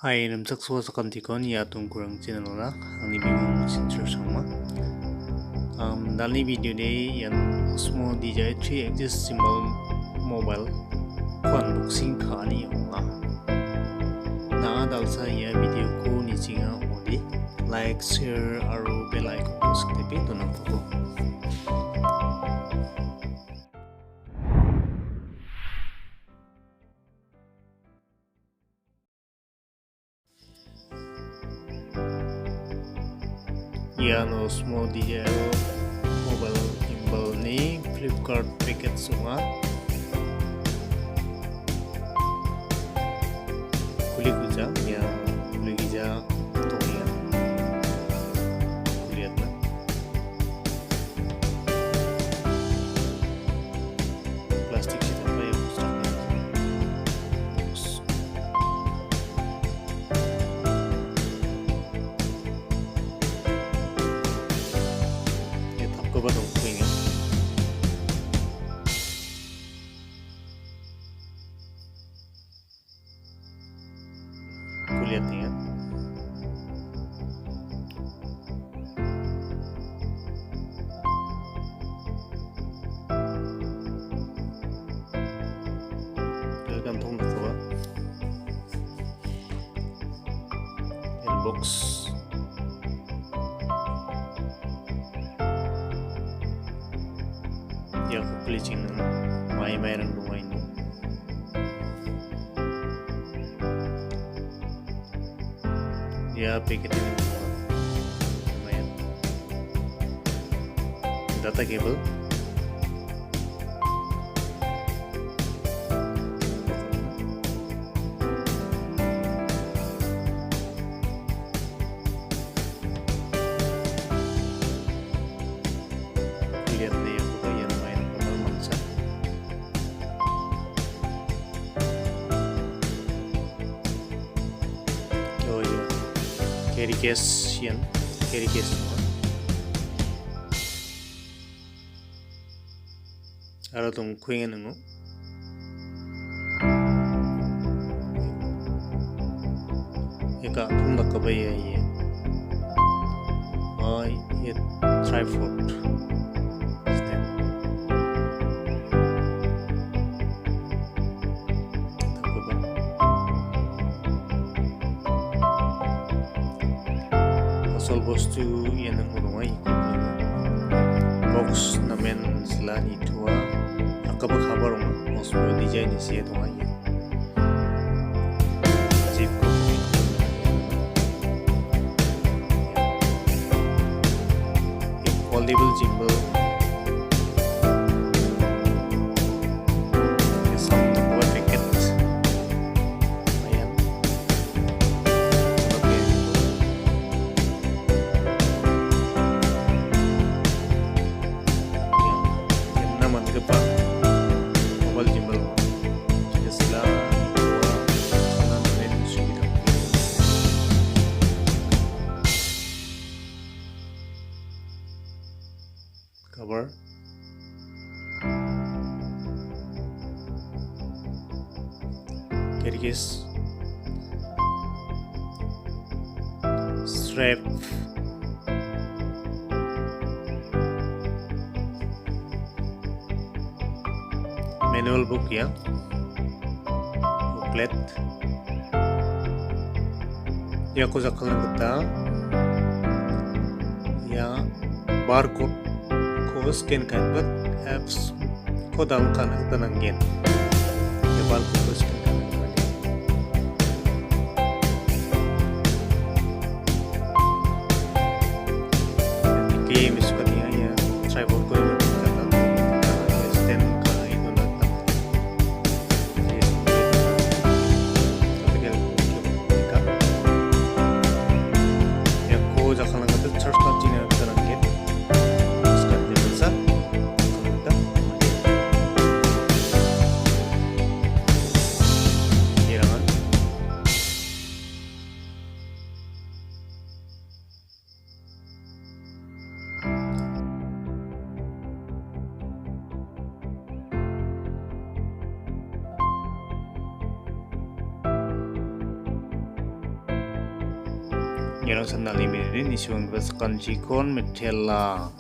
Hai, namsak suwa sakam tikon ya tung kurang channel na angni bimong sincher sama. Dalni video de yan Osmo Dji 3 gimbal mobile ko unboxing khani onga. Na dalsa ya video ko nichinga odi like, share aru bell icon ko saktepi tunang photo. Yan Osmo Dji mobile gimbal ni Flipkart packet semua kulit kuja yang kulit kuja tonya kulihat na plastik kita pakai busaknya coba dong kuingnya kulihat nih ya gantung na coba box ya aku pelicin may ng lumayan no ya packet ini lumayan data cable lihat deh ya bagian main kamar mangsa oh iya carry case yan carry case semua ada tong kuingin nungo ika tundak kabaya iya oh iya tripod asal bostu yan ang unaway box namin sila ni Tua akabag habar mo Osmo Dji ni siya ito ngayon zip ko yung foldable gimbal isang nakuha packet ayan pa mobile gimbal sila dua kanan dan sudah cover carry case strap manual book ya booklet ya ko jakalan kita ya barcode ko scan kan but apps ko down kan kita nanggen ya barcode ko scan kan game suka dia ya tripod ko Yang sana limit ini siwang besakan jikon metela